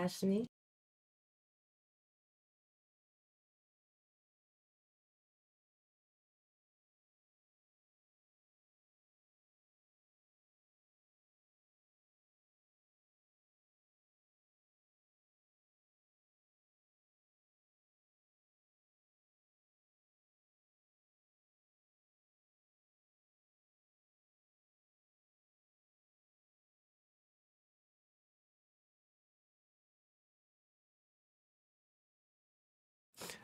Lashmi.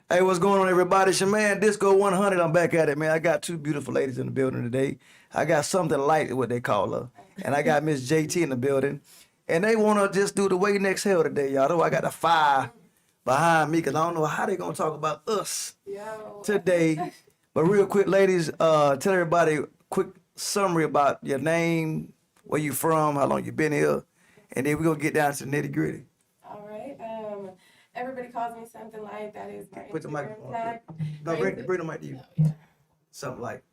Hey, what's going on, everybody? It's your man, DISCO100. I'm back at it, man. I got two beautiful ladies in the building today. I got something light, what they call her. And I got Miss JT in the building. And they want to just do the way next hell today, y'all. Though I got a fire behind me because I don't know how they going to talk about us today. But real quick, ladies, tell everybody a quick summary about your name, where you from, how long you been here. And then we're going to get down to the nitty gritty. All right. Everybody calls me something like that is my Put the Instagram microphone tag. No, bring the mic to you. Oh, yeah. Something like.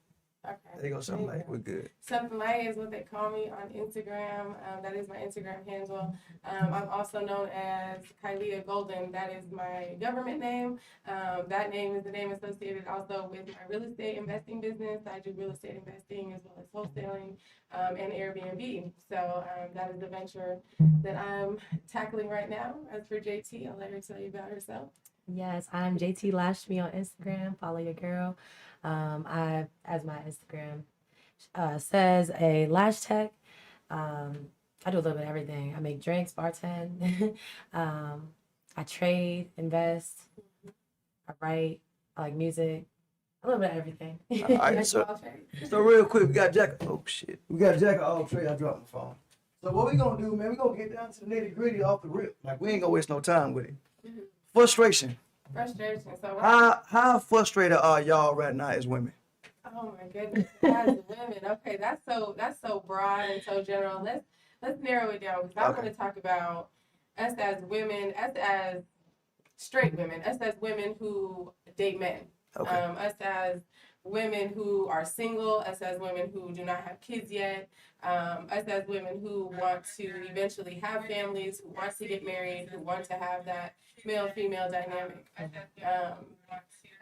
Okay. There you go, something like. We're good. Something like is what they call me on Instagram. That is my Instagram handle. I'm also known as Kylia Golden. That is my government name. That name is the name associated also with my real estate investing business. I do real estate investing as well as wholesaling and Airbnb. So that is the venture that I'm tackling right now. As for JT, I'll let her tell you about herself. Yes, I'm JT Lashmi on Instagram. Follow your girl. I, as my Instagram says, a lash tech. I do a little bit of everything. I make drinks, bartend. I trade, invest. I write. I like music. A little bit of everything. All right, so real quick, we got Jack. Oh shit, we got Jack of all trade. I dropped my phone. So what we gonna do, man? We gonna get down to the nitty gritty off the rip. Like we ain't gonna waste no time with it. Frustration. So How frustrated are y'all right now as women? oh my goodness, as women. Okay, that's so broad and so general. Let's narrow it down because I want to talk about us as women, us as straight women, us as women who date men, us as women who are single, us as women who do not have kids yet, us as women who want to eventually have families, who want to get married, who want to have that male-female dynamic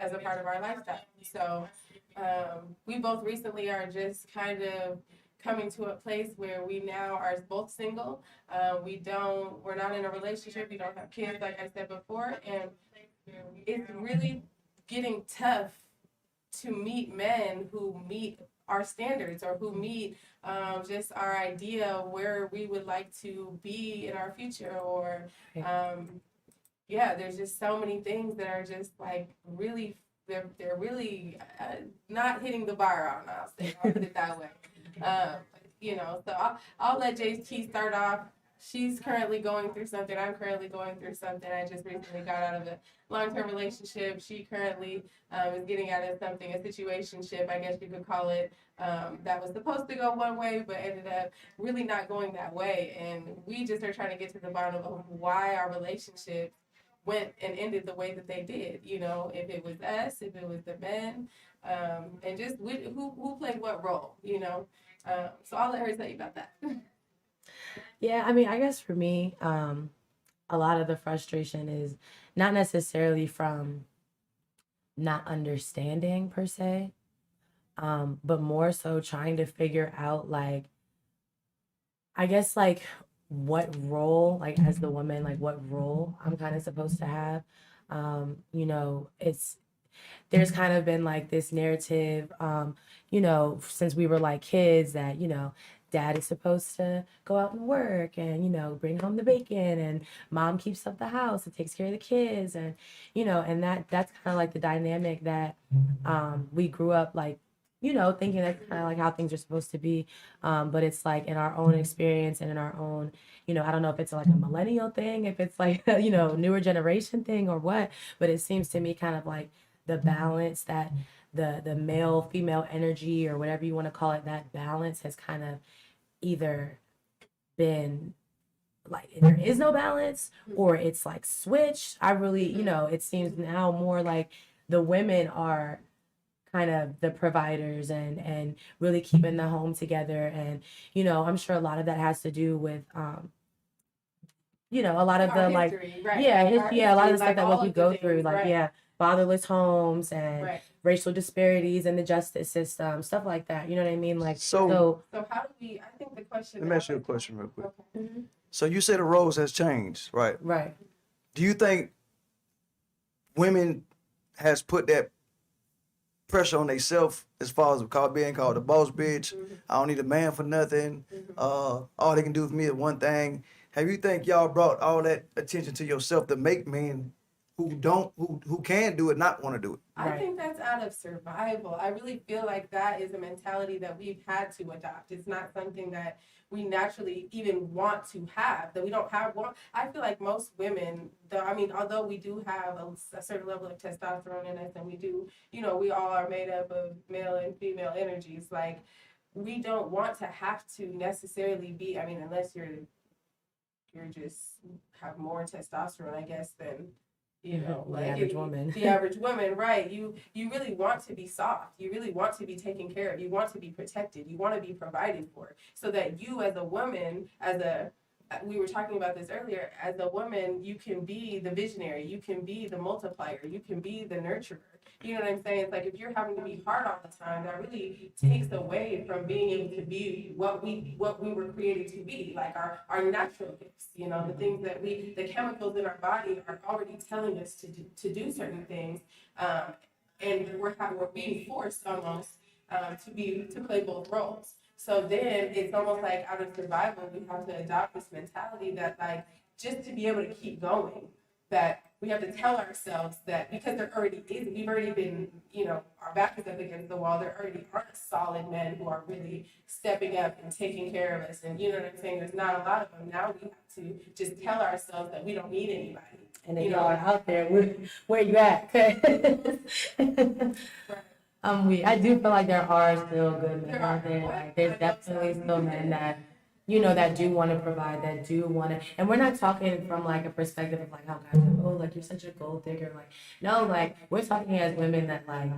as a part of our lifestyle. So we both recently are just kind of coming to a place where we now are both single. We're not in a relationship. We don't have kids, like I said before, and it's really getting tough to meet men who meet our standards or who meet just our idea of where we would like to be in our future or there's just so many things that are just like really they're really not hitting the bar on. I'll put it that way. So I'll let JT start off. She's currently going through something. I'm currently going through something. I just recently got out of a long-term relationship. She currently is getting out of something, a situationship, I guess you could call it, that was supposed to go one way, but ended up really not going that way. And we just are trying to get to the bottom of why our relationship went and ended the way that they did. If it was us, if it was the men, and just who played what role. So I'll let her tell you about that. Yeah, I mean, I guess for me, a lot of the frustration is not necessarily from not understanding per se, but more so trying to figure out, like, I guess, like, what role, like, as the woman, like, what role I'm kind of supposed to have. There's kind of been like this narrative, since we were like kids that, dad is supposed to go out and work and, bring home the bacon and mom keeps up the house and takes care of the kids. And, and that's kind of like the dynamic that we grew up like, thinking that's kind of like how things are supposed to be. But it's like in our own experience and in our own, I don't know if it's like a millennial thing, if it's like, newer generation thing or what, but it seems to me kind of like the balance that the male female energy or whatever you want to call it, that balance has kind of either been like there is no balance or it's like switched. I really, it seems now more like the women are kind of the providers and really keeping the home together. And I'm sure a lot of that has to do with you know, a lot of Our the like, history, right? yeah, Our yeah, a lot of the history, stuff that all what we of the go through, things, like, right? yeah, fatherless homes and Right. racial disparities in the justice system, stuff like that. You know what I mean? Like, So So how do we? I think the question. let me ask you a question real quick. Okay. Mhm. So you said the roles has changed, right? Right. Do you think women has put that pressure on themselves as far as being called the boss bitch? I don't need a man for nothing. All they can do for me is one thing. Have you think y'all brought all that attention to yourself to make men who can do it not want to do it? I Right. think that's out of survival. I really feel like that is a mentality that we've had to adopt. It's not something that we naturally even want to have, that we don't have. Well, I feel like most women, though, I mean, although we do have a certain level of testosterone in us, and we do, you know, we all are made up of male and female energies, like, we don't want to have to necessarily be, I mean, unless you're just have more testosterone, I guess, than you know, The like average woman. The average woman, right? You really want to be soft. You really want to be taken care of. You want to be protected. You want to be provided for, so that you, as a woman, we were talking about this earlier. As a woman, you can be the visionary. You can be the multiplier. You can be the nurturer. You know what I'm saying? It's like if you're having to be hard all the time, that really takes away from being able to be what we were created to be, like our natural gifts. You know, the things that the chemicals in our body are already telling us to do certain things, and we're being forced almost to play both roles. So then it's almost like out of survival, we have to adopt this mentality that, like, just to be able to keep going, that we have to tell ourselves that because there already is, we've already been, you know, our back is up against the wall. There already aren't solid men who are really stepping up and taking care of us. And you know what I'm saying? There's not a lot of them. Now we have to just tell ourselves that we don't need anybody. And if y'all are out there, where you at? 'Cause Right. I do feel like there are still good men out there. Like, there's definitely still men that, you know, that do want to provide, that do want to, and we're not talking from like a perspective of like, oh gosh, oh, like you're such a gold digger. Like, no, like we're talking as women that like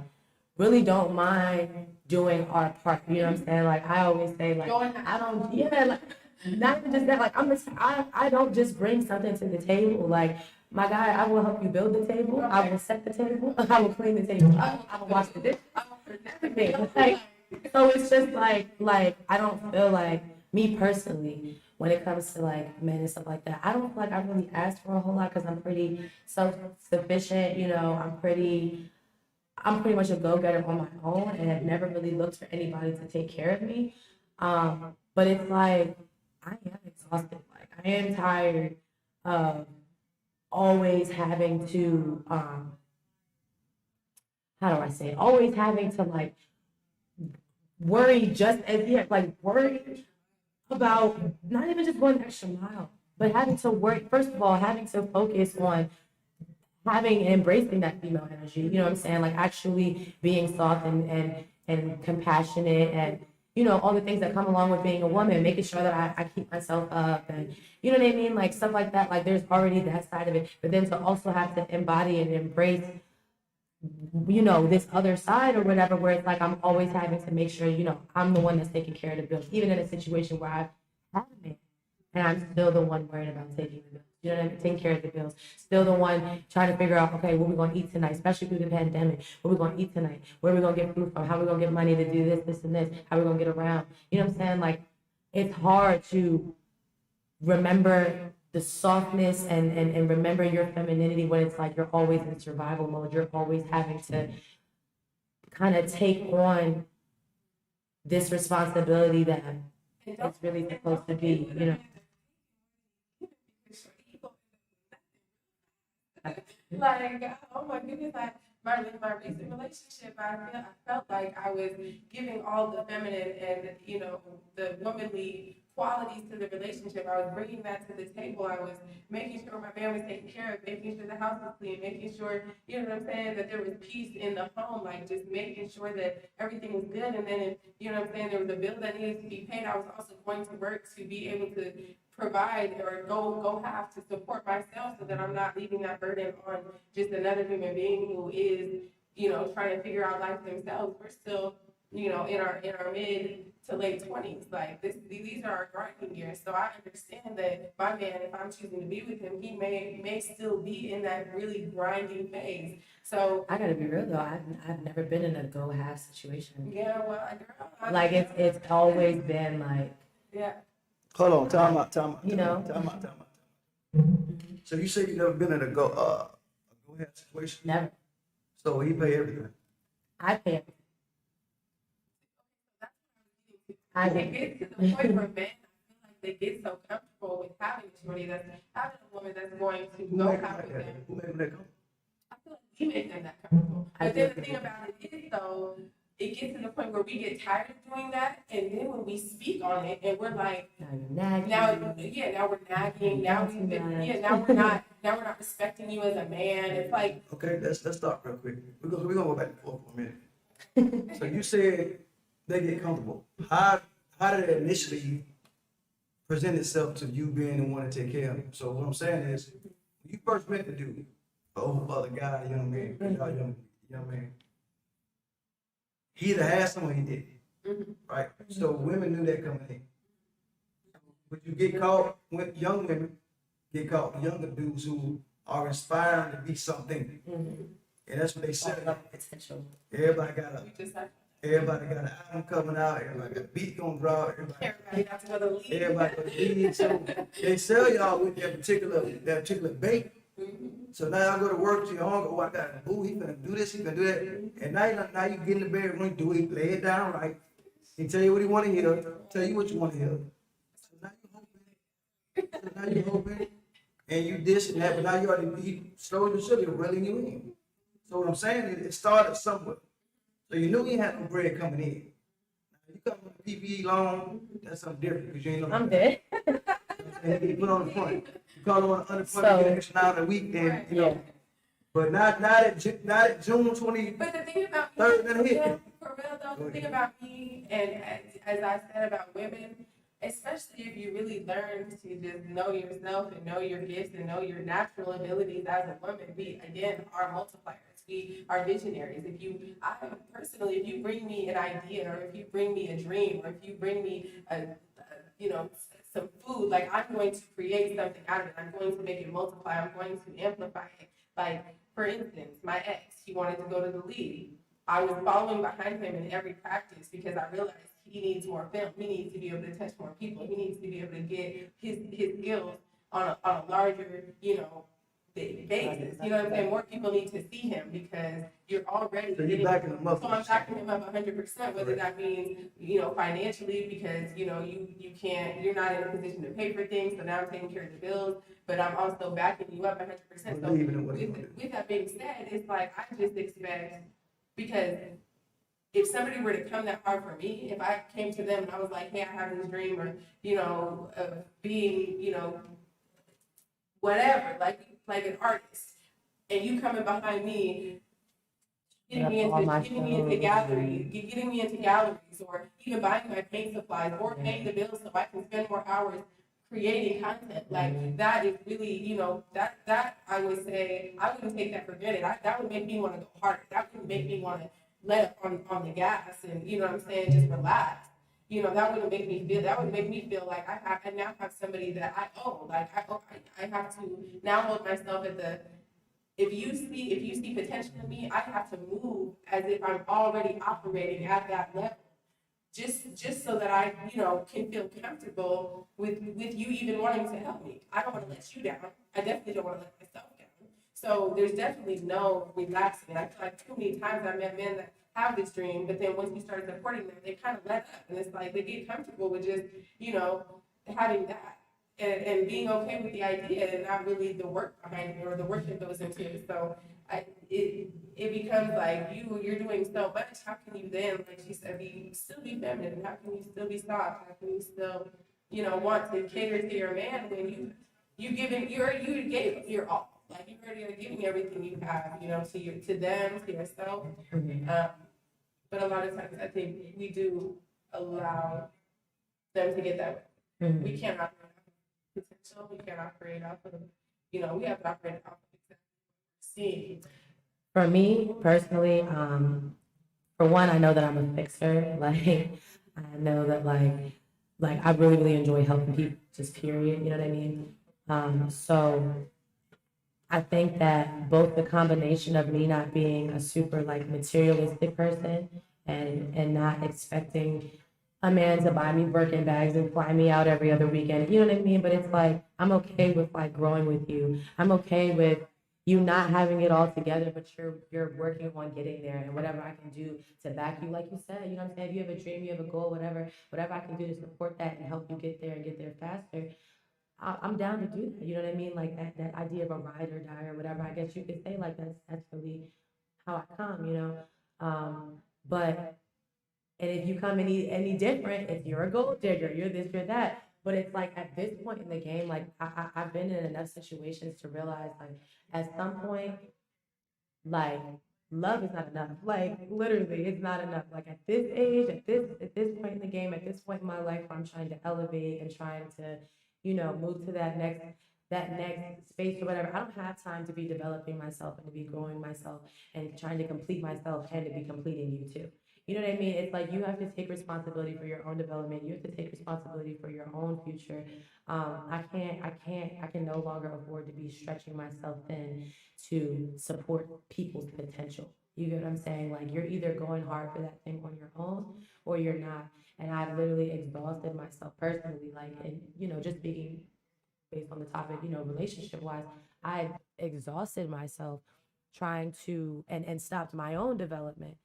really don't mind doing our part. You know what I'm saying? Like, I always say, like, I don't, yeah, like, not even just that, like, I don't just bring something to the table. Like, my guy, I will help you build the table. I will set the table. I will clean the table. I will wash the dishes. Everything. Like, so it's just like I don't feel like, me personally, when it comes to like men and stuff like that, I don't feel like I really asked for a whole lot because I'm pretty self-sufficient. You know, I'm pretty much a go-getter on my own and have never really looked for anybody to take care of me. But it's like I am exhausted. Like, I am tired of always having to how do I say it? Always having to like worry just as like worry about not even just going the extra mile, but having to work, first of all, having to focus on having and embracing that female energy, you know what I'm saying? Like, actually being soft and compassionate, and, you know, all the things that come along with being a woman, making sure that I keep myself up, and, you know what I mean? Like, stuff like that. Like, there's already that side of it, but then to also have to embody and embrace, you know, this other side or whatever, where it's like I'm always having to make sure, you know, I'm the one that's taking care of the bills, even in a situation where I've had a man and I'm still the one worried about taking the bills. You know what I mean? Taking care of the bills. Still the one trying to figure out, okay, what we gonna eat tonight, especially through the pandemic. What we gonna eat tonight? Where we gonna get food from? How we gonna get money to do this, this, and this? How we gonna get around? You know what I'm saying? Like, it's hard to remember the softness and remember your femininity when it's like you're always in survival mode. You're always having to kind of take on this responsibility that it's really supposed to be, you know. Like, oh my goodness, like my recent relationship, I felt like I was giving all the feminine and, you know, the womanly qualities to the relationship. I was bringing that to the table. I was making sure my man was taken care of, making sure the house was clean, making sure, you know what I'm saying, that there was peace in the home, like just making sure that everything was good. And then if, you know what I'm saying, there was a bill that needed to be paid, I was also going to work to be able to provide or go have to support myself, so that I'm not leaving that burden on just another human being who is, you know, trying to figure out life themselves. We're still in our mid to late 20s. Like these are our grinding years. So I understand that my man, if I'm choosing to be with him, he may still be in that really grinding phase. So I gotta be real though. I've never been in a go half situation. yeah, well, girl, Like it's always been like, yeah. Hold on, time out. You know. Time out. So you say you never been in a go ahead situation? Never. So he pay everything. I pay. I It think gets to the point where men, I feel like they get so comfortable with having a shorty having a woman that's going to Who go make out with them. Who make that come? I feel like we make them that comfortable. I But then do. the thing about it is, though, it gets to the point where we get tired of doing that, and then when we speak on it, and we're like, now you're nagging. now we're nagging. Now now we're not respecting you as a man. It's like, Okay, let's stop real quick. We're gonna go back and forth for a minute. So you said they get comfortable. How did it initially present itself to you being the one to take care of him? So what I'm saying is, when you first met the dude, old other guy, young man, young man, he either had some or he didn't, right? So women knew that coming in. Would you get caught with young women, get caught with younger dudes who are inspiring to be something? And that's what they said. Potential. Everybody got a we just have, Everybody got an album coming out. Everybody got a beat gonna drop. everybody got to go to the league. Everybody got a lead. So they sell y'all with that particular bait. So now I go to work to your uncle. Oh, I got a boo. He gonna do this. He gonna do that. And now you get in the bedroom, do it, lay it down right. He tell you what he want to hear. Tell you what you want to hear. So now you hoping, and you this and that. But now you already slowly but surely reeling you in. So what I'm saying is, it started somewhere. So you knew you had no bread coming in. Now, you come with a PPE loan, that's something different because you ain't know. I'm dead. And you put on the front. You call on unemployment, get an extra hour a week, then you know. But not at June 23rd. But the thing about Gonna hit. yeah, for real though, the thing about me, and as I said about women, especially if you really learn to just know yourself and know your gifts and know your natural abilities as a woman, we again are multipliers. We are visionaries. If you bring me an idea, or if you bring me a dream, or if you bring me some food, like I'm going to create something out of it. I'm going to make it multiply. I'm going to amplify it. Like, for instance, my ex, he wanted to go to the league. I was following behind him in every practice because I realized he needs more film. He needs to be able to touch more people. He needs to be able to get his skills on a larger, basis. You know what I'm saying? More people need to see him because you're already So you're backing him up. So I'm backing him up 100%, whether that means, financially, because, you're not in a position to pay for things. So now I'm taking care of the bills, but I'm also backing you up 100%. So Believing in what you want to do. with that being said, it's like, I just expect, because if somebody were to come that hard for me, if I came to them and I was like, hey, I have this dream, or, of being, whatever, like an artist, and you coming behind me, getting me into galleries, or even buying my paint supplies, or paying the bills so I can spend more hours creating content. Like, that is really, that I would say, I wouldn't take that for granted. That would make me want to go harder. That would make me want to let up on the gas and, just relax. That would make me feel like I now have somebody that I owe. Like, I have to now hold myself at if you see potential in me, I have to move as if I'm already operating at that level. Just so that I, can feel comfortable with you even wanting to help me. I don't want to let you down. I definitely don't want to let myself down. So there's definitely no relaxing. I feel like too many times I met men that have this dream, but then once you start supporting them, they kind of let up, and it's like they get comfortable with just, having that and being okay with the idea and not really the work behind it or the work that goes into it. So it becomes like you're doing so much. How can you then, like she said, still be feminine? How can you still be soft? How can you still, want to cater to your man when you gave your all? Like, you already are giving everything you have, to them, to yourself. But a lot of times I think we do allow them to get that way. We can't operate off of potential. We can't operate off of, we have to operate off of exactly what we're seeing. For me personally, for one, I know that I'm a fixer. Like, I know that like I really, really enjoy helping people, just period. You know what I mean? So I think that both the combination of me not being a super like materialistic person and not expecting a man to buy me Birkin bags and fly me out every other weekend. You know what I mean? But it's like I'm okay with like growing with you. I'm okay with you not having it all together, but you're working on getting there and whatever I can do to back you, like you said, you know what I'm saying? If you have a dream, you have a goal, whatever I can do to support that and help you get there and get there faster, I'm down to do that. You know what I mean? Like that idea of a ride or die or whatever. I guess you could say like that's really how I come. You know, but and if you come any different, if you're a gold digger, you're this, you're that. But it's like at this point in the game, like I've been in enough situations to realize like at some point, like love is not enough. Like literally, it's not enough. Like at this age, at this point in the game, at this point in my life, where I'm trying to elevate and trying to, move to that next space or whatever. I don't have time to be developing myself and to be growing myself and trying to complete myself and to be completing you too. You know what I mean? It's like you have to take responsibility for your own development. You have to take responsibility for your own future. I can no longer afford to be stretching myself thin to support people's potential. You get what I'm saying? Like you're either going hard for that thing on your own or you're not. And I've literally exhausted myself personally, like, and just speaking based on the topic, relationship wise, I exhausted myself trying to and stopped my own development,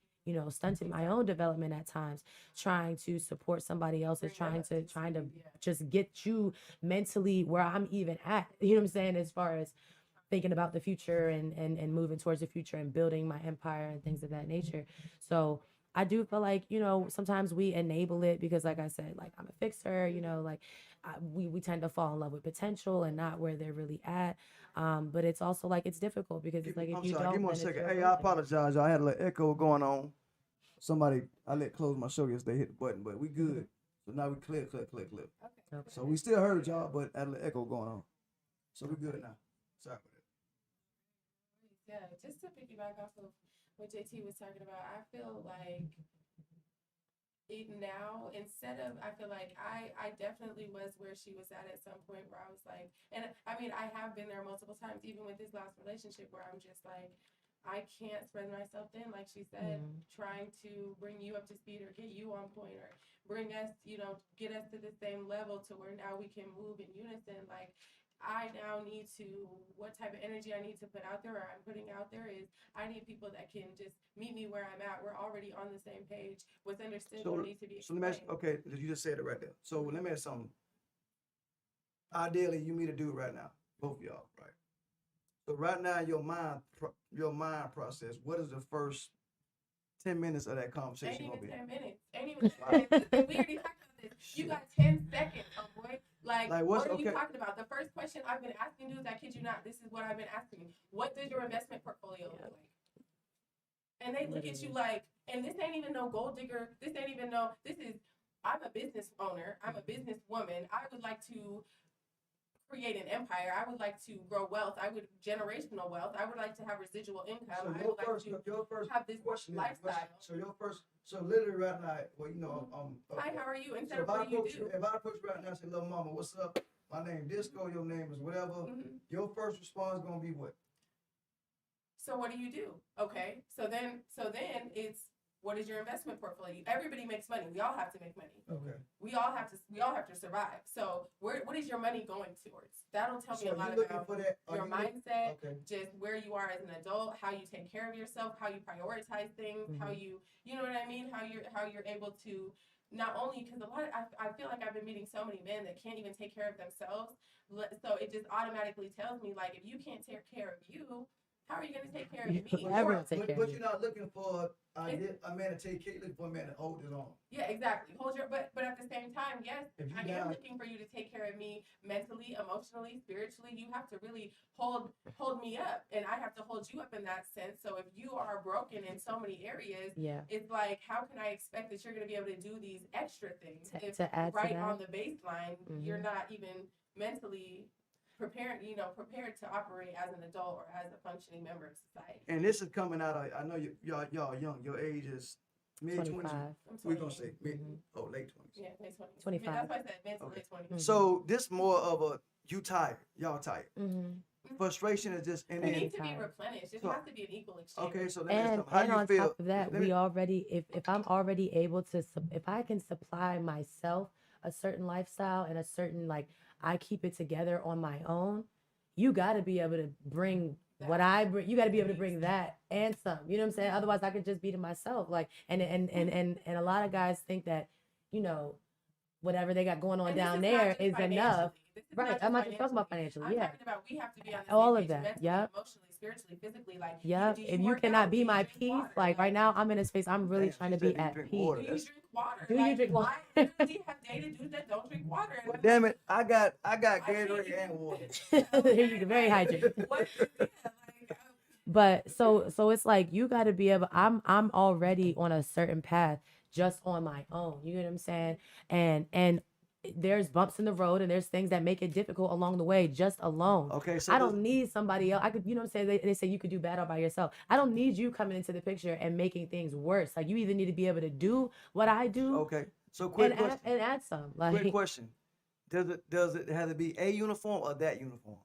stunted my own development at times, trying to support somebody else's, trying to just get you mentally where I'm even at. You know what I'm saying? As far as thinking about the future and moving towards the future and building my empire and things of that nature. So I do feel like, sometimes we enable it because like I said, like I'm a fixer, like we tend to fall in love with potential and not where they're really at. But it's also like it's difficult because it's like if I'm you sorry, give don't, me one then it's second. your Hey, I burden. apologize. I had a little echo going on. Somebody, I let close my show yesterday, hit the button, but we good. So now we clear. Okay. So we still heard y'all, but had a little echo going on. So we good now. Sorry for that. Yeah, just to piggyback off of what JT was talking about, I feel like now instead of I feel like I definitely was where she was at some point where I was like, and I mean I have been there multiple times even with this last relationship where I'm just like I can't spread myself thin like she said, trying to bring you up to speed or get you on point or bring us, get us to the same level to where now we can move in unison. Like I now need to, what type of energy I need to put out there or I'm putting out there is I need people that can just meet me where I'm at. We're already on the same page. What's understood So, don't need to be so let me ask, explained. okay, you just said it right there. So let me ask something. Ideally, you meet a dude right now, both of y'all, right? So right now, your mind process. What is the first 10 minutes of that Ain't conversation gonna even be? 10 minutes. Ain't even 10 minutes. Listen, we already talked about this. You Shit. got 10 seconds, homeboy. Like What's what are you okay? talking about? The first question I've been asking dudes, I kid you not, this is what I've been asking you. What does your investment portfolio look like? And they look at you like, and this ain't even no gold digger. This ain't even no, this is, I'm a business owner. I'm a business woman. I would like to create an empire. I would like to grow wealth. I would generational wealth. I would like to have residual income. So I would like to have this lifestyle. So literally right now, well, Hi, how are you? Instead so of what do you do? if I approach you right now and say, little mama, what's up? My name Disco, your name is whatever. Your first response gonna be what? So what do you do? Okay. So then it's what is your investment portfolio? Everybody makes money. We all have to make money. Okay. We all have to survive. So what is your money going towards? That'll tell me a lot about your mindset, just where you are as an adult, how you take care of yourself, how you prioritize things, how you know what I mean, how you're able to not only because I feel like I've been meeting so many men that can't even take care of themselves. So it just automatically tells me like if you can't take care of you, how are you going to take care of me? Everyone take care of But you. you're not looking for a man to take care. You're looking for a man to hold his own. Yeah, exactly. But at the same time, yes, I am looking for you to take care of me mentally, emotionally, spiritually. You have to really hold me up, and I have to hold you up in that sense. So if you are broken in so many areas, it's like how can I expect that you're going to be able to do these extra things if to add right to that, on the baseline you're not even mentally prepared to operate as an adult or as a functioning member of society. And this is coming out of, I know y'all young. Your age is Mid 20s. 25. I'm We're gonna 28. say mid, Mhm. late 20s. Yeah, late 20s. 25. That's why I said mid to Okay. late 20s. Mhm. So this more of a you tired, y'all tired. Mhm. Frustration is just and We Very then need to be tired. replenished. It So- has to be an equal exchange. okay. So let me ask And something. How do you on feel? top of that, Let me- we already if I'm already able to if I can supply myself a certain lifestyle and a certain like I keep it together on my own, you got to be able to bring what I bring. You got to be able to bring that and some. You know what I'm saying? Otherwise, I could just be to myself. Like and a lot of guys think that, you know, whatever they got going on And this down is not there just is enough. financially. This is Right. not I'm not just just talking about financially. I'm Yeah. talking about we have to be on the All same of page that, mentally, yep. emotionally, spiritually, physically. Like, Yep. do If you work cannot out? be Do you my drink peace, water? like right now, I'm in a space. I'm really Damn, trying she to be said, "Do you at drink peace. water?" Do you drink water? Do you Like, drink water? I literally have dated dudes that don't drink water. And Well, I'm damn like, it! I got I Gatorade can't and water. There you go. Very like, hydrated. what? Yeah, like, But so it's like you got to be able. I'm already on a certain path just on my own. You know what I'm saying? And there's bumps in the road and there's things that make it difficult along the way just alone. Okay, so I don't need somebody else. I could, you know what I'm saying? They say you could do bad all by yourself. I don't need you coming into the picture and making things worse. Like you either need to be able to do what I do Okay, so quick and question. add some. Quick Like question. Does it have to be a uniform or that uniform?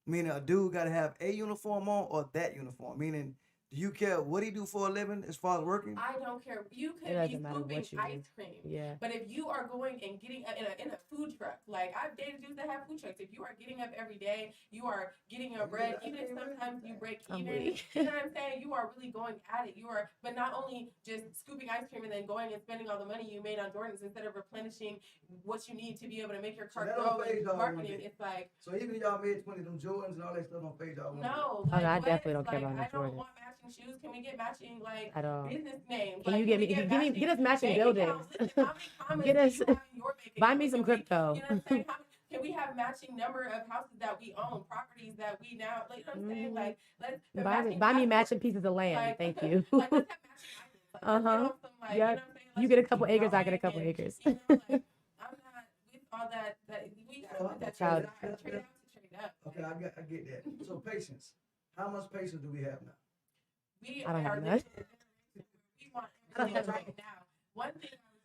Meaning a dude got to have a uniform on or that uniform. Meaning, do you care what he do for a living as far as working? I don't care. You could It be doesn't matter scooping what you do. ice cream. Yeah. But if you are going and getting in a food truck, like I've dated dudes that have food trucks. If you are getting up every day, you are getting your bread, even if sometimes you break I'm even. weak. You know what I'm saying? You are really going at it. You are, but not only just scooping ice cream and then going and spending all the money you made on Jordans instead of replenishing what you need to be able to make your So cart that grow don't phase and y'all one marketing. bit. It's like, So even y'all mid 20s, them Jordans and all that stuff don't phase y'all one bit. no, Oh, like no, I what? definitely don't care Like, about no I don't Jordans. want matching shoes. Can we get matching like At all. business names? Can Like, you get me? Get us matching bank buildings. accounts? Listen, how many comments Get do us. you have in your bank Buy account? me some Can we- crypto. You know what I'm saying? Can we have matching number of houses that we own, properties that we now, like, you know what I'm saying? Like, let's Buy me passports. matching pieces of land. Like, Thank you. like, let's have matching islands. Like, let's get Uh-huh. on some, like, Yep. you know what I'm saying? You Let's get a just couple keep acres, I get a going couple and, acres. You know, like, I'm not with all that. We gotta put that Child. trade out to trade up. Okay, I get that. So patience. How much patience do we have now? We I don't have are none. we want I don't everything have right now. One thing I was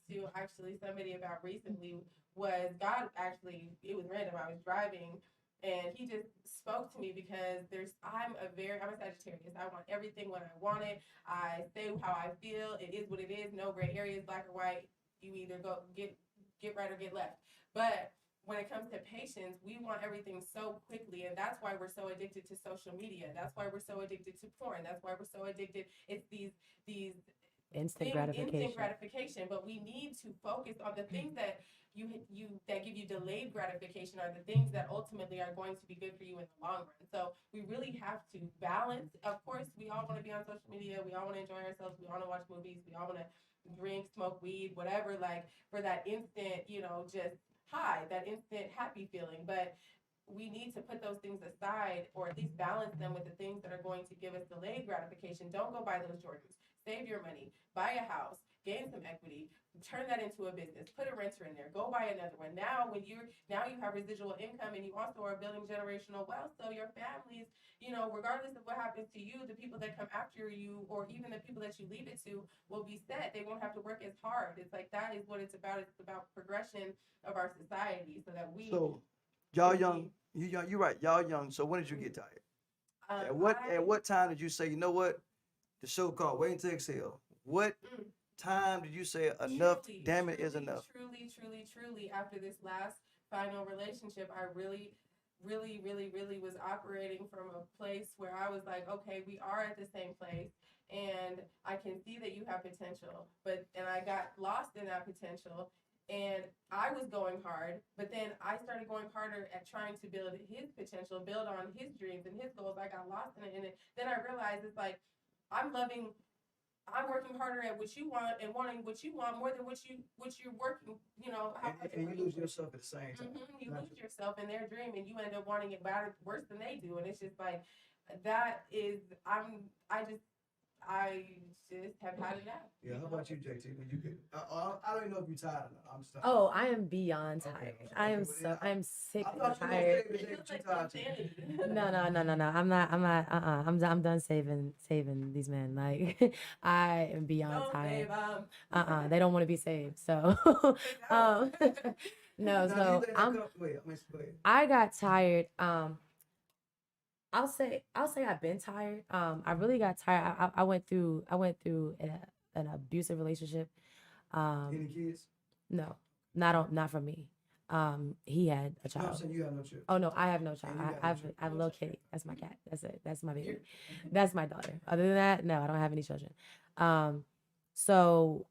talking to actually somebody about recently was God actually, it was random. I was driving and he just spoke to me because I'm a Sagittarius. I want everything when I want it. I say how I feel. It is what it is. No gray areas, black or white. You either go get right or get left. But when it comes to patience, we want everything so quickly, and that's why we're so addicted to social media. That's why we're so addicted to porn. That's why we're so addicted. It's these Instant instant gratification. gratification. But we need to focus on the things that you that give you delayed gratification are the things that ultimately are going to be good for you in the long run. So we really have to balance. Of course, we all want to be on social media. We all want to enjoy ourselves. We all want to watch movies. We all want to drink, smoke weed, whatever, like for that instant, just high, that instant happy feeling. But we need to put those things aside or at least balance them with the things that are going to give us delayed gratification. Don't go buy those Jordans. Save your money, buy a house, gain some equity, turn that into a business, put a renter in there, go buy another one. Now you have residual income and you also are building generational wealth. So your families, regardless of what happens to you, the people that come after you or even the people that you leave it to will be set. They won't have to work as hard. It's like that is what it's about. It's about progression of our society so that we So y'all young, you're right. Y'all young. So when did you get tired? At what time did you say, you know what? The show called Waiting to Exhale. What time did you say enough? Damn it, is enough. Truly, after this last final relationship, I really was operating from a place where I was like, okay, we are at the same place, and I can see that you have potential, and I got lost in that potential. And I was going hard, but then I started going harder at trying to build his potential, build on his dreams and his goals. I got lost in it, and then I realized it's like I'm working harder at what you want and wanting what you want more than what you're working. And you lose yourself at the same time. You lose yourself in their dream, and you end up wanting it better, worse than they do. And it's just like that is I just have had enough. Yeah, how about you, JT? When you get, I don't even know if you're tired or not. I'm just Oh, I am beyond Okay, tired. okay, I am well, so then I am sick I and thought you were gonna tired. say It that feels you like tired too. insanity. No. I'm not. I'm done saving these men. Like I am beyond Don't tired. save them. They don't want to be saved. So, um, no. Now, do you So think that comes? Wait, go ahead. I got tired. I'll say I've been tired. I really got tired. I went through an abusive relationship. Any kids? No, not from me. He had a No, I'm child. saying you have no children. Oh no, I have no child. And you got no I have children. a little kitty. That's my cat. That's it. That's my baby. That's my daughter. Other than that, no, I don't have any children. So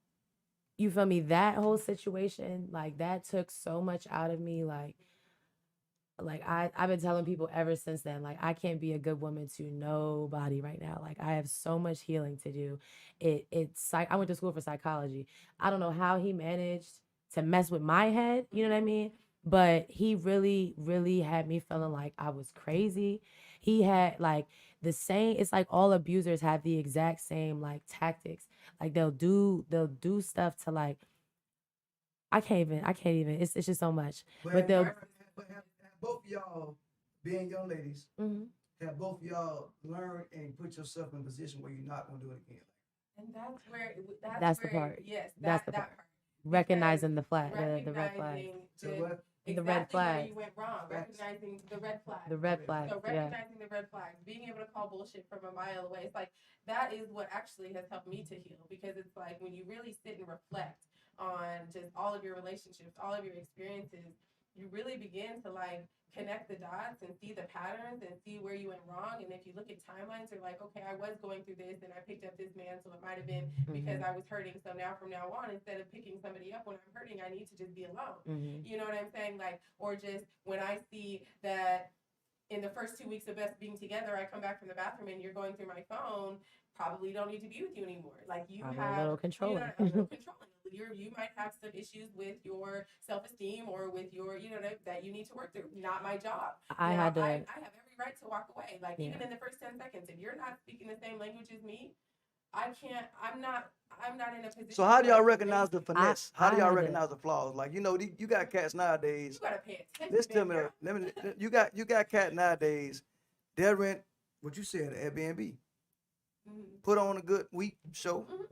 you feel me? That whole situation, like that took so much out of me. I've been telling people ever since then, like I can't be a good woman to nobody right now. Like I have so much healing to do. I went to school for psychology. I don't know how he managed to mess with my head, you know what I mean? But he really, really had me feeling like I was crazy. He had like the same, it's like all abusers have the exact same like tactics. Like they'll do stuff to like I can't even. It's just so much. But they'll Have both of y'all, being young ladies, Mhm. have both of y'all learned and put yourself in a position where you're not gonna do it again. And that's where That's the part. yes, That's the that part. Recognizing the red flags. recognizing So what? The red exactly where flags. you went wrong, recognizing the red flags. The red Okay. flags. So Yeah. recognizing the red flags, being able to call bullshit from a mile away, it's like that is what actually has helped me to heal, because it's like when you really sit and reflect on just all of your relationships, all of your experiences, you really begin to like connect the dots and see the patterns and see where you went wrong. And if you look at timelines, you're like, okay, I was going through this and I picked up this man, so it might have been because I was hurting. So now from now on, instead of picking somebody up when I'm hurting, I need to just be alone. You know what I'm saying? Like, or just when I see that in the first 2 weeks of us being together, I come back from the bathroom and you're going through my phone, probably don't need to be with you anymore. Like you Probably have a little controlling. a little controlling. You might have some issues with your self-esteem or with your, that you need to work through. Not my job. I had to. I have every right to walk away. Like Yeah. even in the first 10 seconds, if you're not speaking the same language as me, I can't. I'm not in a position. So how do y'all where I can recognize the really- finesse? How do I y'all had to- recognize the flaws? Like you got cats nowadays. You gotta pay attention. Listen to baby me. girl. You got cat nowadays. They rent what you said Airbnb. Mhm. Put on a good week show. Mhm.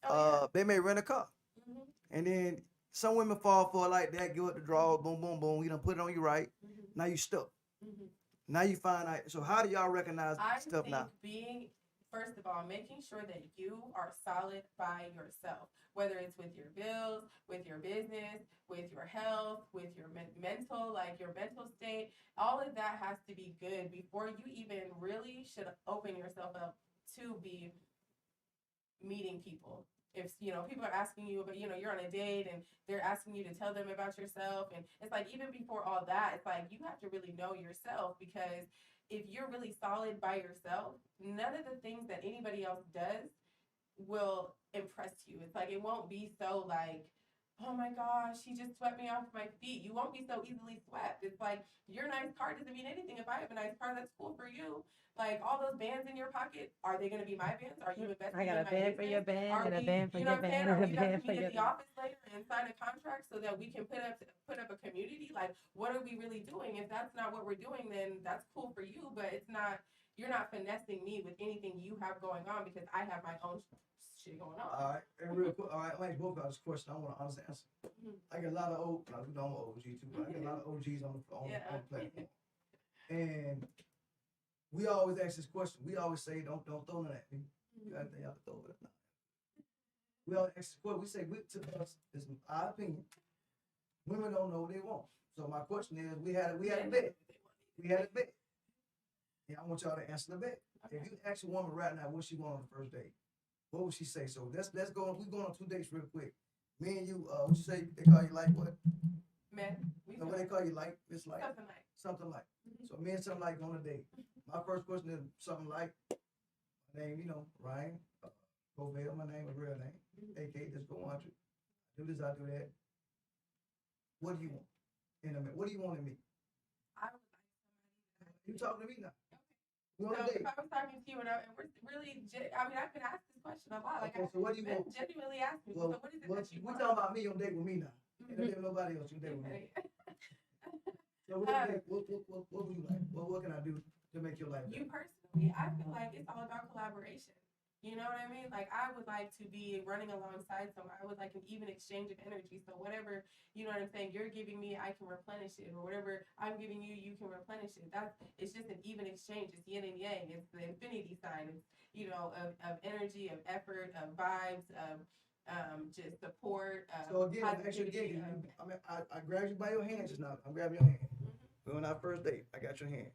Oh, They may rent a car, yeah. Mhm. and then some women fall for it like that. Give it the draw, boom, boom, boom. You done put it on you right. Mhm. Now you stuck. Mhm. Now you find out. So how do y'all recognize I stuff think now? being, first of all, making sure that you are solid by yourself, whether it's with your bills, with your business, with your health, with your mental, like your mental state. All of that has to be good before you even really should open yourself up to be meeting people. If people are asking you about, you're on a date and they're asking you to tell them about yourself, and it's like even before all that, it's like you have to really know yourself, because if you're really solid by yourself, none of the things that anybody else does will impress you. It's like it won't be so like, oh my gosh, he just swept me off my feet. You won't be so easily swept. It's like your nice car doesn't mean anything. If I have a nice car, that's cool for you. Like all those bands in your pocket, are they going to be my bands? Are you investing? I got in a my band for your business? band Are and a we, band for you your know what I'm band saying? Are and a we going band to for meet your at the band. office later and sign a contract so that we can put up a community? Like, what are we really doing? If that's not what we're doing, then that's cool for you, but it's not. You're not finessing me with anything you have going on, because I have my own shit going on. All right, and real quick. All right, I'm gonna ask both of y'all this question. I want an honest answer. I get a lot of old. No, we know I'm an OG too, but I get a lot of OGs on the platform, and we always ask this question. We always say, "Don't throw none at me." You gotta think y'all can throw it. We always ask this question. We say, to us, this is our opinion. Women don't know what they want. So my question is, we had a bet. We had a bet. Yeah, I want y'all to answer the bet. Okay. If you ask a woman right now what she want on the first date, what would she say? So let's go. We going on 2 dates real quick. Me and you. What you say? They call you like what? Men. No, what they call you like? It's like Something like. something like. So me and something like on a date. My first question is something like. My name, Ryan. Govell. My name is real name. AK DISCO100. Do this, I do that. What do you want? In a minute. What do you want in me? I would like somebody that You talking to me now? We So on a date. if I was talking to you and we're really, I mean, I've been asked this question a lot. Like, Okay, so what do you men want? genuinely ask me. Well, So what is it well, that you we want? talking about me on date with me now. And if nobody else, you date with me. Okay. So what would you like? What can I do to make your life better? You personally, I feel like it's all about collaboration. You know what I mean? Like, I would like to be running alongside someone. I would like an even exchange of energy. So whatever, you know what I'm saying, you're giving me, I can replenish it. Or whatever I'm giving you, you can replenish it. It's just an even exchange. It's yin and yang. It's the infinity sign. It's, you know, of energy, of effort, of vibes, of just support. So again, actually, positivity. again, I grabbed you by your hand just now. I'm grabbing your hand. We're on our first date. I got your hand.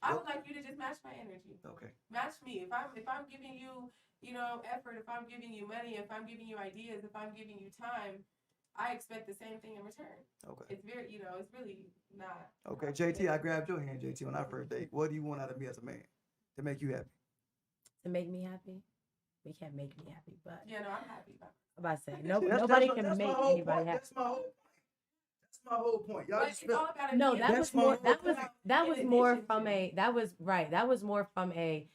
I would like you to just match my energy. Okay. Match me. If I'm giving you, you know, effort, if I'm giving you money, if I'm giving you ideas, if I'm giving you time, I expect the same thing in return. Okay. It's very, you know, it's really not. Okay, JT, I grabbed your hand, JT, on our first date. What do you want out of me as a man to make you happy? To make me happy? We can't make me happy, but Yeah, no, I'm happy about it. I'm about to say nobody can make anybody happy. That's my whole point. That's my whole point. Y'all But just it's all about No, me. that That's was more. my whole That was more from a. a. That was right. That was more from a.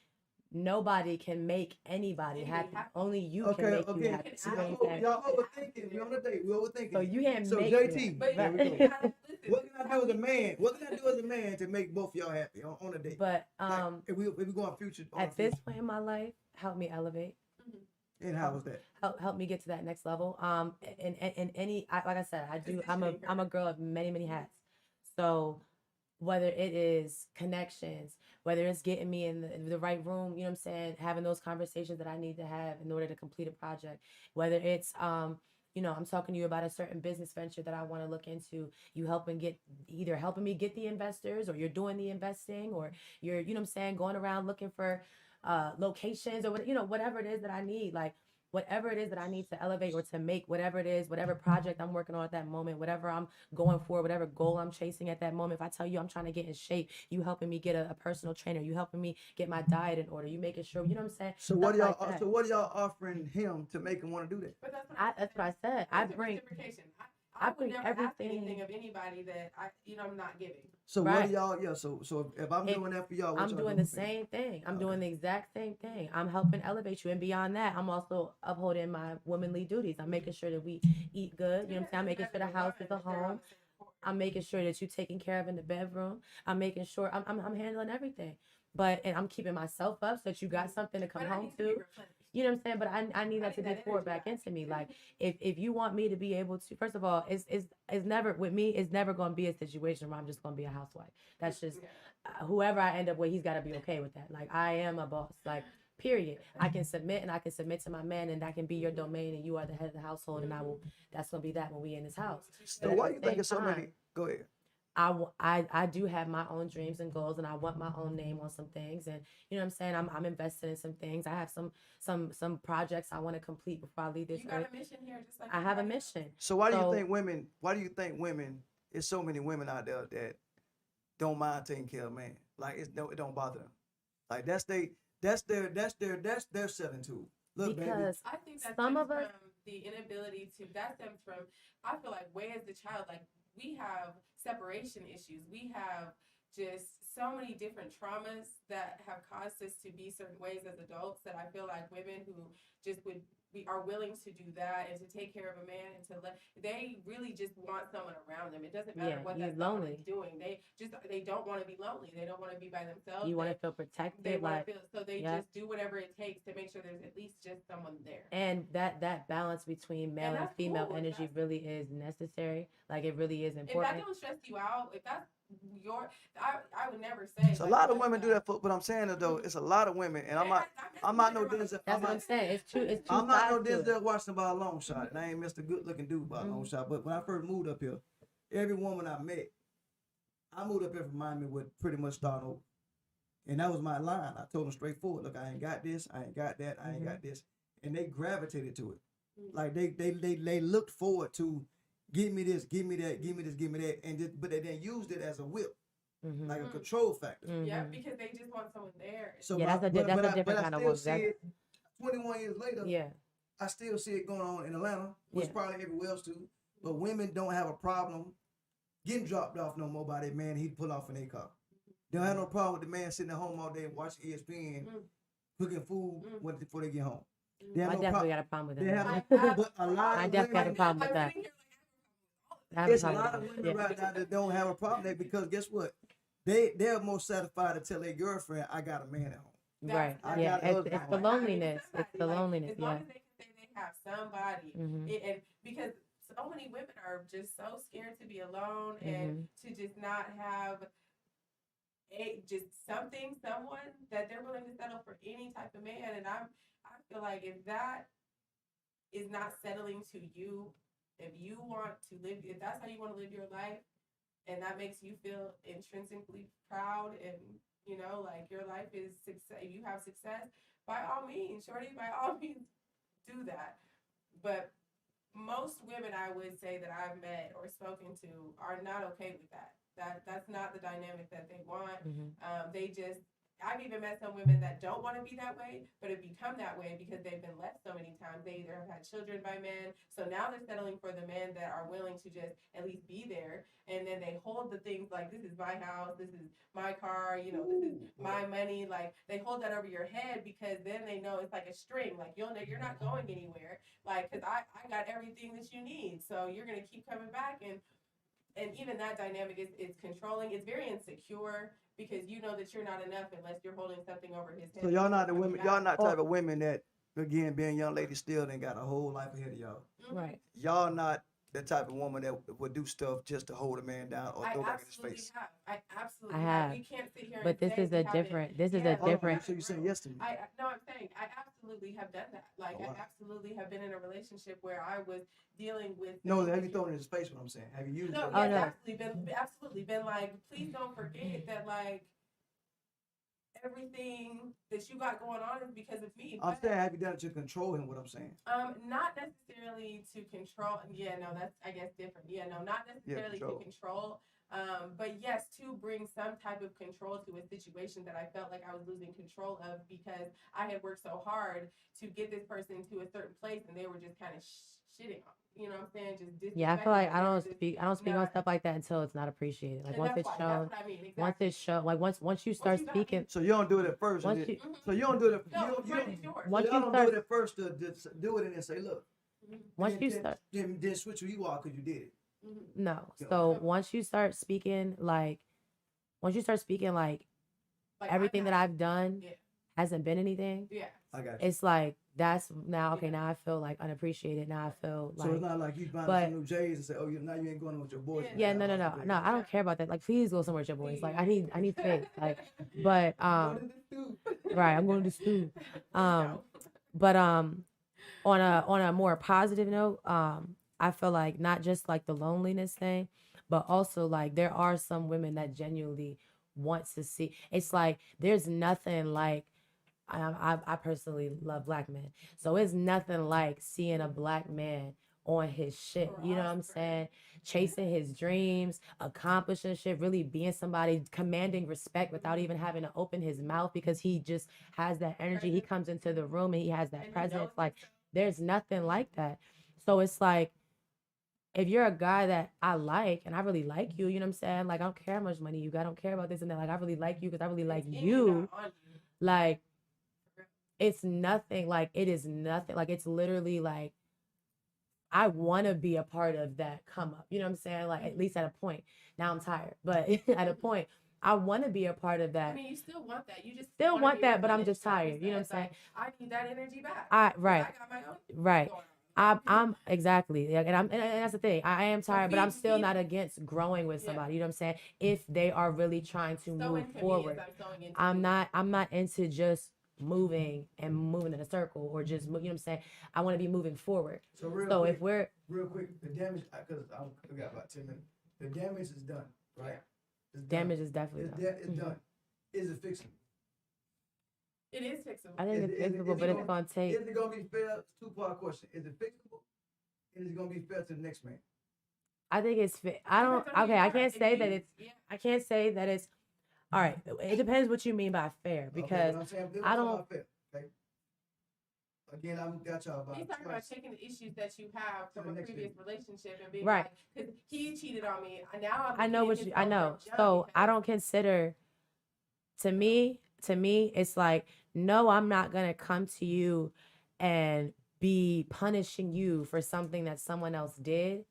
Nobody can make anybody happy. Only you can make you happy. So You know what I'm saying? y'all overthinking. We on a date. We overthinking. So you can't So make JT, me. But there we you go. gotta listen. What can I do as a man? What can I do as a man to make both of y'all happy on a date? But Like, if we go on future, at this point in my life, help me elevate. and how was that? Help me get to that next level. In any, like I said, I'm a girl of many hats. So whether it is connections, whether it's getting me in the right room, you know what I'm saying, having those conversations that I need to have in order to complete a project, whether it's you know, I'm talking to you about a certain business venture that I want to look into. You helping me get the investors, or you're doing the investing, or you're, you know what I'm saying, going around looking for locations, or what, you know, whatever it is that I need, like whatever it is that I need to elevate or to make, whatever it is, whatever project I'm working on at that moment, whatever I'm going for, whatever goal I'm chasing at that moment. If I tell you I'm trying to get in shape, you helping me get a personal trainer, you helping me get my diet in order, you making sure, you know what I'm saying? So what are y'all offering him to make him want to do that? But that's what I said. I bring reciprocation. I would bring never ask everything. anything of anybody that I'm not giving. So Right. what do y'all? Yeah. So if I'm doing that for y'all, what I'm y'all doing the same thing. I'm doing the exact same thing. I'm helping elevate you, and beyond that, I'm also upholding my womanly duties. I'm making sure that we eat good. You know what I'm saying? I'm making sure the house is a home. I'm making sure that you're taken care of in the bedroom. I'm making sure I'm handling everything. And I'm keeping myself up so that you got something to come home to. You know what I'm saying? But I need that to be poured back into me. Like if you want me to be able to, first of all, it's never with me. It's never going to be a situation where I'm just going to be a housewife. That's just whoever I end up with. He's got to be okay with that. Like I am a boss. Like period. I can submit and I can submit to my man, and that can be your domain, and you are the head of the household, and that's going to be that when we in this house. So why you think it's so many? Go ahead. I do have my own dreams and goals, and I want my own name on some things, and you know what I'm saying, I'm invested in some things. I have some projects I want to complete before I leave this earth. You got a mission here, just like I have a mission. So why do you think women? There's so many women out there that don't mind taking care of man. Like it don't bother them. Like that's their selling tool. Look, because I think that some stems of us from the inability to. That stems from. I feel like way as a child, like we have separation issues. We have just so many different traumas that have caused us to be certain ways as adults, that I feel like women who just are willing to do that and to take care of a man and they really just want someone around them. It doesn't matter what that someone is doing. They don't want to be lonely. They don't want to be by themselves. You want to feel protected. They want to feel, so they just do whatever it takes to make sure there's at least just someone there. And that balance between male and female energy really is necessary. Like it really is important. If that don't stress you out, if that's I would never say. So a lot of women do that, but I'm saying that though, it's a lot of women, and I'm not no Denzel. That's what I'm saying. It's true. It's true. I'm not no Denzel Washington by a long shot, and I ain't Mr. Good Looking Dude by a long shot. But when I first moved up here, every woman I met, I moved up here from Miami with pretty much starting over, and that was my line. I told them straightforward, look, I ain't got this, I ain't got that, I ain't got this, and they gravitated to it. Like they looked forward to. Give me this, give me that, give me this, give me that, but they then used it as a whip, like a control factor. Yeah, because they just want someone there. So that's a different kind of work. 21 years later, I still see it going on in Atlanta, which probably everywhere else too. But women don't have a problem getting dropped off no more by their man. He'd pull off in their car. They don't have no problem with the man sitting at home all day watching ESPN, cooking food before they get home. They have I no definitely problem. got a problem with They that. have I- no, but a lot I of definitely got a women, problem with I'm that. sitting here I have a it's a problem lot of with that. women Yeah. right now that don't have a problem with that because guess what? They're more satisfied to tell their girlfriend, I got a man at home. Right. I Yeah. got a husband It's at the home. loneliness. It's somebody, the like, loneliness. as long Yeah. as they can say they have somebody, and because so many women are just so scared to be alone and to just not have someone that they're willing to settle for any type of man. And I feel like if that is not settling to you, if you want to live, if that's how you want to live your life, and that makes you feel intrinsically proud, and you know, like your life is success, you have success, by all means, shorty, by all means, do that. But most women, I would say, that I've met or spoken to are not okay with that. That's not the dynamic that they want. They just, I've even met some women that don't want to be that way, but have become that way because they've been left so many times. They either have had children by men, so now they're settling for the men that are willing to just at least be there. And then they hold the things like, this is my house, this is my car, you know, this is my money. Like, they hold that over your head because then they know it's like a string. Like, you'll know you're not going anywhere. Like, because I got everything that you need, so you're going to keep coming back. And even that dynamic is controlling. It's very insecure because you know that you're not enough unless you're holding something over his head. So y'all not the women, y'all not Or- type of women that, again, being young ladies still ain't got a whole life ahead of y'all. Right. Y'all not the type of woman that would do stuff just to hold a man down or throw back in his face. I absolutely I have. have. We can't sit here But and this say is we a haven't. different. This is Yeah, a different. So you saying yes to me? No, I'm saying I absolutely have done that. Like, Oh, wow. I absolutely have been in a relationship where I was dealing with. No, have you thrown it in his face? What I'm saying? Have you used No, it? yes, no. absolutely been like, please don't forget that, like, everything that you got going on is because of me. I'm But, saying, have you done it to control him? What I'm saying? not necessarily to control. Yeah, no, that's, I guess, different. Yeah, no, not necessarily to control. But yes, to bring some type of control to a situation that I felt like I was losing control of because I had worked so hard to get this person to a certain place, and they were just kind of shitting on me. You know what I'm saying? Just Yeah, I feel like disrespecting I me. don't speak. I don't speak on stuff like that until it's not appreciated. Like And once that's it's why. That's shown. what I mean. Exactly. Once it's shown. Like once you start you got speaking. me. So you don't do it at first. Once and you- then- so you don't do it. No, you right, it's yours. Once so you y'all don't start- do it at first to do it and then say, look. Once then- you then- start. then switch who you are because you did it. No. Yeah. So once you start speaking like Like, everything I'm that not- I've done Yeah. hasn't been anything. Yeah. I got you. It's like that's now okay. Yeah. Now I feel like unappreciated. Now I feel like So it's not like you buying but- some new J's and say, oh, now you ain't going with your boys. yeah, no. I don't care about that. Like, please go somewhere with your boys. Like, I need space. Like, but Go to the stew. right, I'm going to stew. But on a more positive note, I feel like not just like the loneliness thing, but also like there are some women that genuinely want to see. It's like there's nothing like I personally love black men, so it's nothing like seeing a black man on his shit. You know what I'm saying? Chasing his dreams, accomplishing shit, really being somebody, commanding respect without even having to open his mouth because he just has that energy. He comes into the room and he has that presence. Like there's nothing like that. So it's like if you're a guy that I like and I really like you, you know what I'm saying? Like I don't care how much money you got, I don't care about this and that. Like I really like you because I really like you. Like it's nothing, like it is nothing. Like it's literally like I want to be a part of that come up. You know what I'm saying? Like at least at a point. Now I'm tired, but at a point, I want to be a part of that. I mean, you still want that. You just Still wanna want be that, but I'm just replenished. tired. You know what I'm saying? Like, I need that energy back. Right. I got my own. Right. going on. I'm exactly, like, and that's the thing. I am tired, but I'm still feed- not against growing with somebody. You know what I'm saying? If they are really trying to So move into me forward, as I'm sewing into I'm you. not into just moving in a circle or just you know what I'm saying. I want to be moving forward. So real So quick, if we're real quick, the damage because I got about 10 minutes. The damage is done, right? It's done. damage is definitely done. It's done. Is it fixable? It is fixable. I think Is it's it- is fixable, it but it's gonna- gonna take. Is it gonna be fair? It's a two-part question. Is it fixable? And is it gonna be fair to the next man? I think it's fit. I don't. Depends on who Okay, you I are. can't If say you- that it's. yeah. I can't say that it's. All right, it depends what you mean by fair because okay, I'm saying, I don't- about fair, okay? Again, I'm got y'all about. He's talking about twice. taking the issues that you have To from the a next previous level. relationship and being Right. like, because he cheated on me. Now I'm I know what looking you. at I his know. own jump So I because- don't consider To me, it's like, no, I'm not gonna come to you and be punishing you for something that someone else did,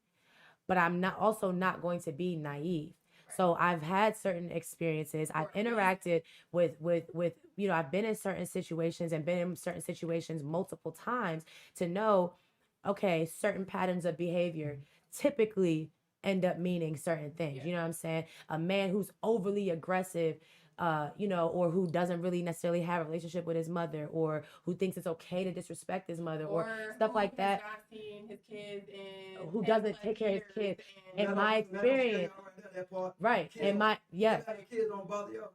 but I'm not also not going to be naive. So I've had certain experiences. I've interacted with I've been in certain situations and been in certain situations multiple times to know, okay, certain patterns of behavior typically end up meaning certain things. You know what I'm saying? A man who's overly aggressive, or who doesn't really necessarily have a relationship with his mother, or who thinks it's okay to disrespect his mother, or stuff like that. Not seen his kids in Who 10 doesn't plus take care of his years kids. and In my experience, right? In my yes. Kids don't bother y'all.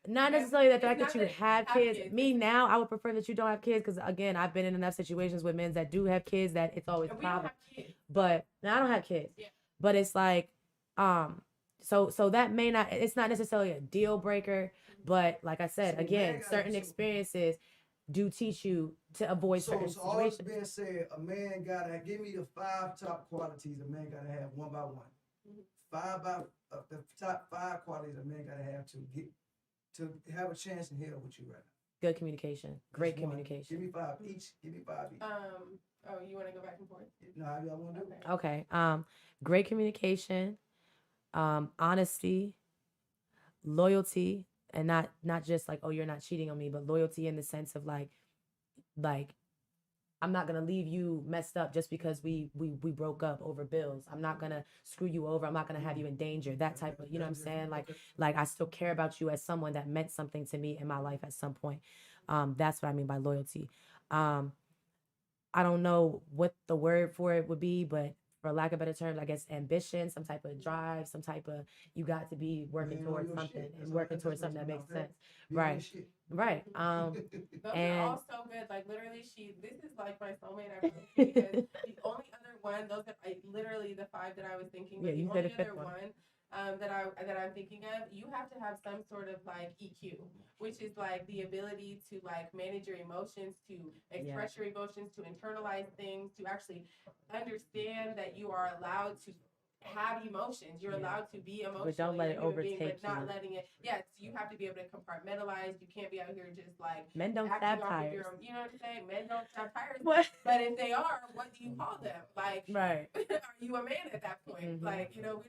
Not necessarily the It's fact not that you that have have kids. kids. Me now, I would prefer that you don't have kids because again, I've been in enough situations with men that do have kids that it's always a And we don't problem. have kids. But now I don't have kids. Yeah. But it's like, so that may not. It's not necessarily a deal breaker. But like I said, So, again, man, certain so- experiences do teach you to avoid certain So all this situations. being said, a man gotta give me the 5 top qualities a man gotta have one by one. The top 5 qualities a man gotta have to have a chance in hell with you right now. Good communication. Great Just one. communication. Give me 5 each. Give me 5 each. Oh, you want to go back and forth? No, how y'all wanna do it? Okay. Great communication, honesty, loyalty, and not just like, oh, you're not cheating on me, but loyalty in the sense of like I'm not gonna leave you messed up just because we broke up over bills. I'm not gonna screw you over. I'm not gonna have you in danger. That type of, you know what I'm saying? Like I still care about you as someone that meant something to me in my life at some point. That's what I mean by loyalty. I don't know what the word for it would be, but for lack of better terms, I guess ambition, some type of drive, some type of, you got to be working Man, on towards your something shit. and That's working all- towards that's something that what's makes sense. Be on your Right. shit. Right. Those And- are all so good. Like literally, this is like my soulmate. I promise you, because the only other one, those are literally the 5 that I was thinking. But Yeah, you the said only the fifth other one. that I'm thinking of, you have to have some sort of like EQ, which is like the ability to like manage your emotions, to express your emotions, to internalize things, to actually understand that you are allowed to have emotions. You're allowed to be emotional. But don't let it overtake but not you. letting it. Yes, you have to be able to compartmentalize. You can't be out here just like Men don't acting stab off of tires. your own. You know what I'm saying? Men don't stab tires. What? But if they are, what do you call them? Like, Right. are you a man at that point? Mhm. Like, we don't.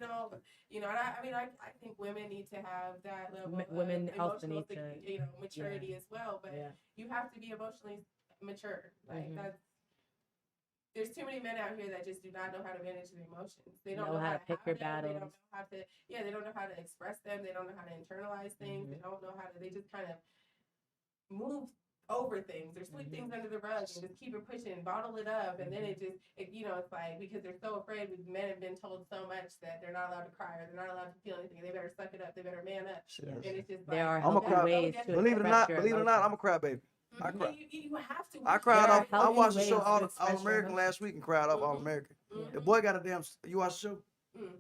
And I think women need to have that level Women of also emotional, need to, maturity as well. But yeah. you have to be emotionally mature. Like Mhm. that's. There's too many men out here that just do not know how to manage their emotions. They don't Know how to pick have your them. They battles. don't know how to. Yeah, they don't know how to express them. They don't know how to internalize things. They don't know how to. They just kind of move over things or sweep things under the rug and just keep it pushing, bottle it up, and then it's like because they're so afraid. Men have been told so much that they're not allowed to cry or they're not allowed to feel anything. They better suck it up. They better man up. Yes. And it's just There are I'm a healthy cry- ways to Believe it or express your not, I'm a emotions. crybaby. I Mhm. cry. You have to. I cried There are off. I healthy watched the ways show to All express your American emotions. last week and cried off All American. The boy got a damn. You watched the show?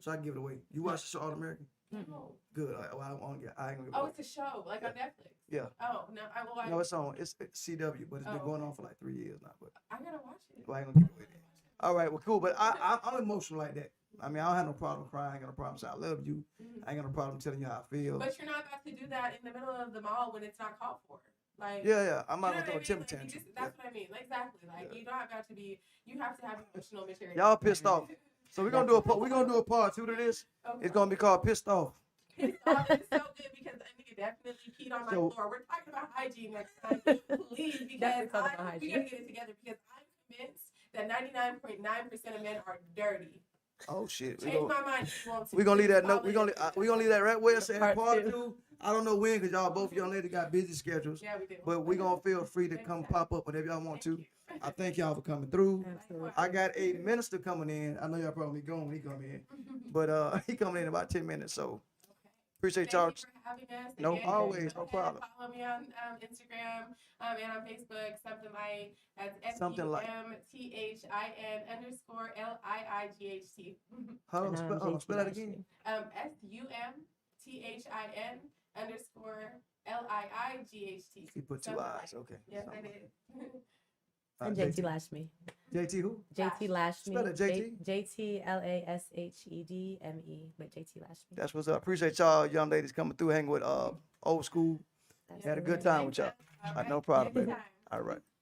So I can give it away. You watched the show All American? No. Good. I ain't gonna give it Oh, away. it's a show like on Netflix. Yeah. Oh no, No, it's on. It's CW, but it's been Oh, going okay. on for like 3 years now. But I gotta watch it. I ain't gonna give it away. Then. All right, well, cool. But I'm emotional like that. I mean, I don't have no problem crying. I ain't got no problem saying I love you. I ain't got no problem telling you how I feel. But you're not about to do that in the middle of the mall when it's not called for. Like Yeah. I'm not you know gonna throw a what I temper mean? tantrum. That's what I mean. Exactly. Like you don't have to be. You have to have emotional maturity. Y'all pissed off. So we're gonna do a part 2 to this. Okay. It's gonna be called Pissed Off. Pissed off is so good because that nigga definitely peed on my floor. We're talking about hygiene next time, please, because we gotta get it together because I'm convinced that 99.9% of men are dirty. Oh shit. Change my mind if you want to. We're gonna leave that note. Please We're gonna leave that right where it's at. Part Part 2. 2. I don't know when, because y'all both young ladies got busy schedules. Yeah, we do. But we're gonna feel free to come pop up whenever y'all want to. I thank y'all for coming through. Absolutely. I got a minister coming in. I know y'all probably going when he come in. But he coming in about 10 minutes. So appreciate y'all. Thank you for having us. No, Again, always, go no ahead, problem. Follow me on Instagram and on Facebook. Something like that's Something like. SUMTHIN_LIIGHT. Hold on, spell that again. SUMTHIN_LIIGHT. He put 2 eyes. Okay. Yes, I did. And JT lashed me. JT who? JT lashed me. Spell it, JT. JTLASHEDME. But JT lashed me. That's what's up. Appreciate y'all young ladies coming through, hanging with old school That's Had a the good way. time with y'all. All right. No problem, baby. Anytime. All right.